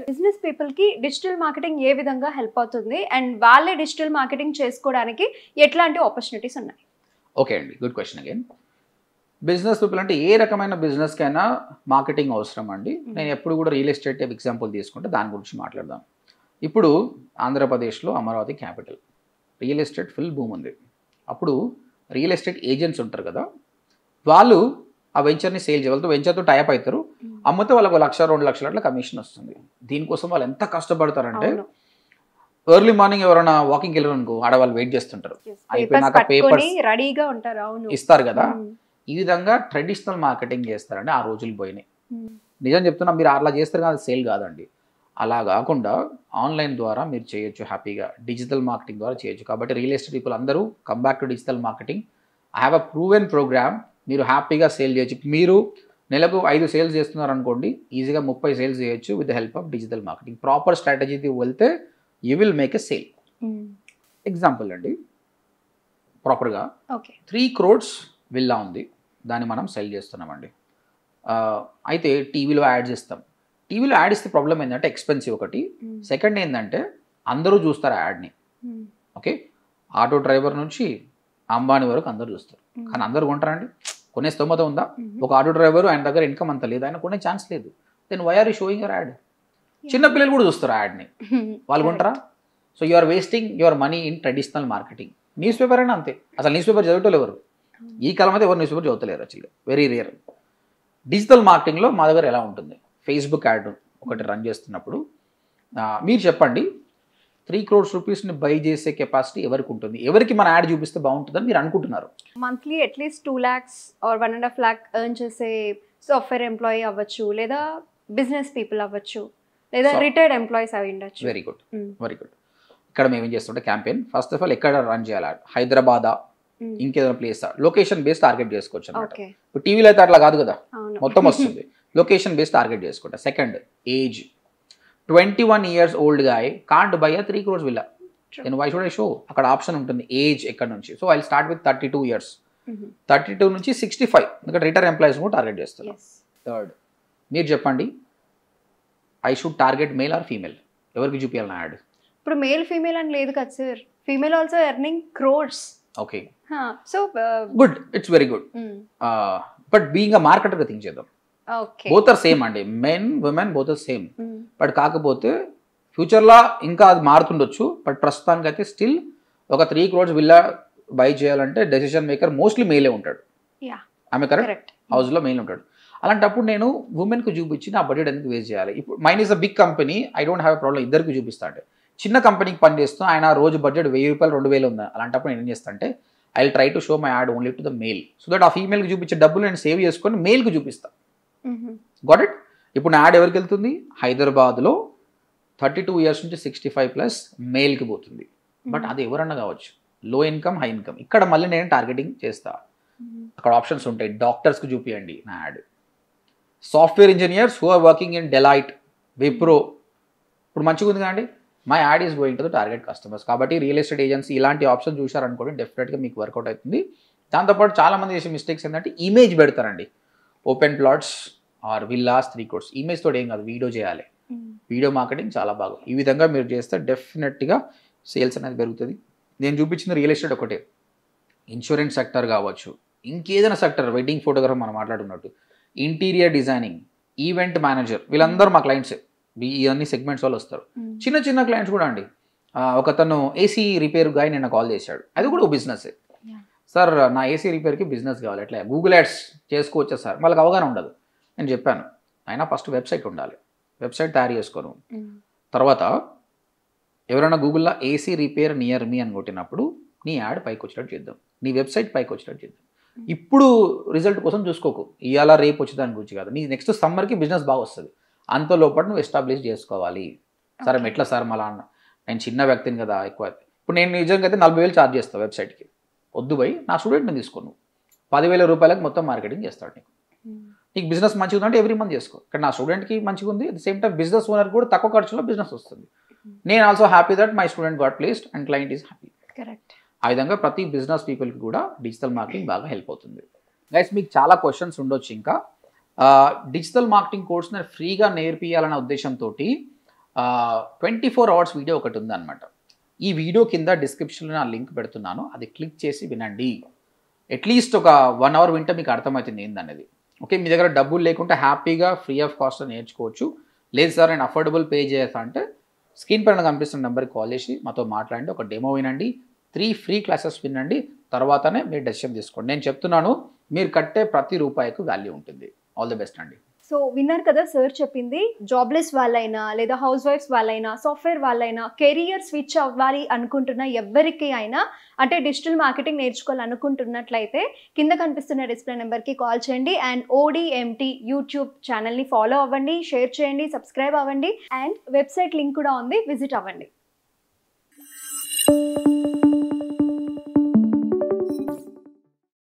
Business people కి digital marketing ఏ విధంగా help అవుతుంది అండ్ వాళ్ళే డిజిటల్ మార్కెటింగ్ చేసుకోవడానికి ఎట్లాంటి ఆపర్చునిటీస్ ఉన్నాయి? ఓకే అండి, good question again. Business people అంటే ఏ రకమైన బిజినెస్కైనా మార్కెటింగ్ అవసరం అండి. నేను ఎప్పుడు కూడా రియల్ ఎస్టేట్ ఎగ్జాంపుల్ తీసుకుంటే దాని గురించి మాట్లాడదాం. ఇప్పుడు ఆంధ్రప్రదేశ్లో Amaravati capital, real estate full భూమి ఉంది. అప్పుడు రియల్ ఎస్టేట్ ఏజెంట్స్ ఉంటారు కదా, వాళ్ళు ఆ వెంచర్ని సేల్ చేయాలి, వాళ్ళతో వెంచర్తో టైప్ అవుతారు, అమ్మితే వాళ్ళకి 1,00,000 2 లక్షల అట్లా కమిషన్ వస్తుంది. దీనికోసం వాళ్ళు ఎంత కష్టపడతారంటే ఎర్లీ మార్నింగ్ ఎవరైనా వాకింగ్కి వెళ్ళారు అనుకో, ఆడవాళ్ళు వెయిట్ చేస్తుంటారు, అయిపోయినాక పేపర్స్ రెడీగా ఉంటారు, ఇస్తారు కదా. ఈ విధంగా ట్రెడిషనల్ మార్కెటింగ్ చేస్తారండి. ఆ రోజులు పోయినాయి. నిజం చెప్తున్నా, మీరు అలా చేస్తారు కానీ సేల్ కాదండి. అలా కాకుండా ఆన్లైన్ ద్వారా మీరు చేయొచ్చు, హ్యాపీగా డిజిటల్ మార్కెటింగ్ ద్వారా చేయొచ్చు. కాబట్టి రియల్ ఎస్టేట్ పీపుల్ అందరూ come back to digital marketing. I have a proven program. మీరు హ్యాపీగా సేల్ చేయొచ్చు. మీరు నెలకు 5 సేల్స్ చేస్తున్నారు అనుకోండి, ఈజీగా 30 సేల్స్ చేయొచ్చు with the help of digital marketing. Proper స్ట్రాటజీకి వెళ్తే you will make a sale. Example అండి, ప్రాపర్గా 3 crores విల్లా ఉంది, దాన్ని మనం సెల్ చేస్తున్నామండి. అయితే టీవీలో యాడ్స్ ఇస్తాం. టీవీలో యాడ్ ఇస్తే ప్రాబ్లం ఏంటంటే ఎక్స్పెన్సివ్ ఒకటి, సెకండ్ ఏంటంటే అందరూ చూస్తారు ఆ యాడ్ని. ఓకే, ఆటో డ్రైవర్ నుంచి అంబానీ వరకు అందరూ చూస్తారు, కానీ అందరూ కొంటారండి? కొనే స్తోమత ఉందా? ఒక ఆటో డ్రైవర్, ఆయన దగ్గర ఇన్కమ్ అంత లేదు, ఆయన కొనే ఛాన్స్ లేదు. Then why are you showing your ad? చిన్నపిల్లలు కూడా చూస్తారు ఆ యాడ్ని, వాళ్ళు కొంటారా? So you are wasting your money in traditional marketing. Newspaper అయినా అంతే, అసలు న్యూస్ పేపర్ చదివేటోళ్ళు ఎవరు? ఈ కాలం అయితే ఎవరు న్యూస్ పేపర్ చదువుతలేరు, యాక్చువల్గా వెరీ రేర్. డిజిటల్ మార్కెటింగ్లో మా దగ్గర ఎలా ఉంటుంది, ఫేస్బుక్ యాడ్ ఒకటి రన్ చేస్తున్నప్పుడు మీరు చెప్పండి, 3 crores రూపీస్ని బై చేసే కెపాసిటీ ఎవరికి ఉంటుంది? ఎవరికి మన యాడ్ చూపిస్తే బాగుంటుందని మీరు అనుకుంటున్నారు? Monthly at least 2 lakhs or 1.5 lakh earn చేసే సాఫ్ట్వేర్ ఎంప్లాయీ అవ్వచ్చు, లేదా బిజినెస్ పీపుల్ అవ్వచ్చు, లేదా రిటైర్డ్ ఎంప్లాయీస్ అవి ఉండొచ్చు. Very good, very good. ఇక్కడ మేము ఏం చేస్తుంటే క్యాంపెయిన్, ఫస్ట్ ఆఫ్ ఆల్ ఎక్కడ రన్ చేయాలి? హైదరాబాదా, ఇంకేదైనా ప్లేస్, లొకేషన్ బేస్ టార్గెట్ చేసుకోవచ్చు అనమాట. ఇప్పుడు టీవీలో అయితే అట్లా కాదు కదా, మొత్తం వస్తుంది. లొకేషన్ బేస్ టార్గెట్ చేసుకుంటా. Second, age. 21 years old guy can't buy a 3 crores villa. Then why should I show? అక్కడ ఆప్షన్ ఉంటుంది ఏజ్ ఎక్కడ నుంచి. So I start with 32 years. 32 నుంచి 65, ఇక్కడ రిటైర్ ఎంప్లాయీస్ కూడా టార్గెట్ చేస్తాను. థర్డ్, మీరు చెప్పండి, I should target male or female? ఎవరికి చూపించాలి నా యాడ్? ఇప్పుడు మేల్ ఫీమేల్ అని లేదు కదా sir, female also earning crores. Okay, so good, it's very good. But being a marketer think చేద్దాం. బోత్ ఆర్ సేమ్ అండి, men women both are same. But కాకపోతే ఫ్యూచర్లో ఇంకా అది మారుతుండొచ్చు. బట్ ప్రస్తుతానికి అయితే స్టిల్ ఒక 3 crores విల్లా బై చేయాలంటే డెసిషన్ మేకర్ మోస్ట్లీ మేలే ఉంటాడు. ఆమె కరెక్ట్, హౌస్లో మెయిన్ ఉంటాడు. అలాంటప్పుడు నేను ఉమెన్కి చూపించి నా బడ్జెట్ ఎందుకు వేస్ట్ చేయాలి? ఇప్పుడు mine is a big company, I don't have a problem, ఇద్దరికి చూపిస్తా. అంటే చిన్న కంపెనీకి పని చేస్తూ ఆయన రోజు బడ్జెట్ 1000 రూపాయలు 2000 ఉందా, అలాంటప్పుడు నేను ఏం చేస్తాను అంటే I will try to show my add only to the male, so that ఆ ఫీమేల్కి చూపించే డబ్బులు నేను సేవ్ చేసుకొని మేల్కి చూపిస్తాను. Got it? ఇప్పుడు నా యాడ్ ఎవరికి వెళ్తుంది? హైదరాబాద్లో 32 years నుంచి 65+ మేల్కి పోతుంది. బట్ అది ఎవరన్నా కావచ్చు, లో ఇన్కమ్ హై ఇన్కమ్. ఇక్కడ మళ్ళీ నేను టార్గెటింగ్ చేస్తా. అక్కడ ఆప్షన్స్ ఉంటాయి. డాక్టర్స్కి చూపించండి నా ad, software engineers who are working in Deloitte, Wipro. ఇప్పుడు మంచిగా ఉంది కదండి, my ad is going to the target customers. కాబట్టి రియల్ ఎస్టేట్ ఏజెన్సీ ఇలాంటి ఆప్షన్ చూశారనుకోండి, డెఫినెట్గా మీకు వర్కౌట్ అవుతుంది. దాంతోపాటు చాలామంది చేసే మిస్టేక్స్ ఏంటంటే ఇమేజ్ పెడతారండి, open plots or villas 3 crores. Image తోటి ఏం కాదు, వీడియో చేయాలి. వీడియో మార్కెటింగ్ చాలా బాగా. ఈ విధంగా మీరు చేస్తే డెఫినెట్గా సేల్స్ అనేది పెరుగుతుంది. నేను చూపించిన రియల్ ఎస్టేట్ ఒకటే, ఇన్సూరెన్స్ సెక్టర్ కావచ్చు, ఇంకేదైనా సెక్టర్, వెడ్డింగ్ ఫోటోగ్రఫీ మనం మాట్లాడుకున్నట్టు, ఇంటీరియర్ డిజైనింగ్, ఈవెంట్ మేనేజర్, వీళ్ళందరూ మా క్లయింట్సే. ఇవన్నీ సెగ్మెంట్స్ వాళ్ళు వస్తారు. చిన్న చిన్న క్లయింట్స్ కూడా అండి. ఒకతను ఏసీ రిపేర్ గాయ నిన్న కాల్ చేశాడు, అది కూడా బిజినెస్. సార్ నా ఏసీ రిపేర్కి బిజినెస్ కావాలి, ఎట్లా గూగుల్ యాడ్స్ చేసుకోవచ్చా సార్? వాళ్ళకి అవగాహన ఉండదు. నేను చెప్పాను, అయినా ఫస్ట్ వెబ్సైట్ ఉండాలి, వెబ్సైట్ తయారు చేసుకోను. తర్వాత ఎవరైనా గూగుల్లో ఏసీ రిపేర్ నియర్ మీ అని కొట్టినప్పుడు నీ యాడ్ పైకి వచ్చేటట్టు చేద్దాం, నీ వెబ్సైట్ పైకి వచ్చేటట్టు చేద్దాం. ఇప్పుడు రిజల్ట్ కోసం చూసుకోకు, ఇవాళ రేపు వచ్చేదాని గురించి కాదు. నీ నెక్స్ట్ సమ్మర్కి బిజినెస్ బాగా వస్తుంది, అంత లోపల నువ్వు ఎస్టాబ్లిష్ చేసుకోవాలి. సరే ఎట్లా సార్ మళ్ళా అన్న, నేను చిన్న వ్యక్తిని కదా, ఎక్కువ. ఇప్పుడు నేను నిజంగా అయితే 40,000 ఛార్జ్ చేస్తాను వెబ్సైట్కి. వద్దు పోయి నా స్టూడెంట్ని తీసుకోను, 10,000 రూపాయలకు మొత్తం మార్కెటింగ్ చేస్తాడు. నీకు బిజినెస్ మంచిగా ఉందంటే ఎవ్రీ మంత్ చేసుకో. ఇక్కడ నా స్టూడెంట్కి మంచిగా ఉంది, at the same time business owner కూడా తక్కువ ఖర్చులో బిజినెస్ వస్తుంది. నేను also happy that my student got placed and client is happy. Correct. ఆ విధంగా ప్రతి బిజినెస్ పీపుల్కి కూడా డిజిటల్ మార్కెటింగ్ బాగా హెల్ప్ అవుతుంది. గైస్, మీకు చాలా క్వశ్చన్స్ ఉండొచ్చు. ఇంకా డిజిటల్ మార్కెటింగ్ కోర్స్ నేను ఫ్రీగా నేర్పియాలనే ఉద్దేశంతో 24 hours వీడియో ఒకటి ఉందన్నమాట. ఈ వీడియో కింద డిస్క్రిప్షన్లో నా లింక్ పెడుతున్నాను, అది క్లిక్ చేసి వినండి. అట్లీస్ట్ ఒక 1 hour వింటే మీకు అర్థమవుతుంది ఏందనేది. ఓకే, మీ దగ్గర డబ్బులు లేకుంటే హ్యాపీగా ఫ్రీ ఆఫ్ కాస్ట్ నేర్చుకోవచ్చు. లేదు సార్ నేను అఫోర్డబుల్ పే చేస్తా అంటే స్క్రీన్ పైన కనిపిస్తున్న నెంబర్కి కాల్ చేసి మాతో మాట్లాడండి, ఒక డెమో వినండి, 3 ఫ్రీ క్లాసెస్ వినండి, తర్వాతనే మీరు డెసిషన్ తీసుకోండి. నేను చెప్తున్నాను, మీరు కట్టే ప్రతి రూపాయికి వాల్యూ ఉంటుంది. ఆల్ ది బెస్ట్ అండి. సో విన్నారు కదా సార్ చెప్పింది. జాబ్లెస్ వాళ్ళైనా లేదా హౌస్ వైఫ్స్ వాళ్ళైనా సాఫ్ట్వేర్ వాళ్ళైనా కెరియర్ స్విచ్ అవ్వాలి అనుకుంటున్న ఎవరికి అయినా అంటే డిజిటల్ మార్కెటింగ్ నేర్చుకోవాలనుకుంటున్నట్లయితే కింద కనిపిస్తున్న డిస్ప్లే నెంబర్కి కాల్ చేయండి. అండ్ ODMT యూట్యూబ్ ఛానల్ని ఫాలో అవ్వండి, షేర్ చేయండి, సబ్స్క్రైబ్ అవ్వండి. అండ్ వెబ్సైట్ లింక్ కూడా ఉంది, విజిట్ అవ్వండి.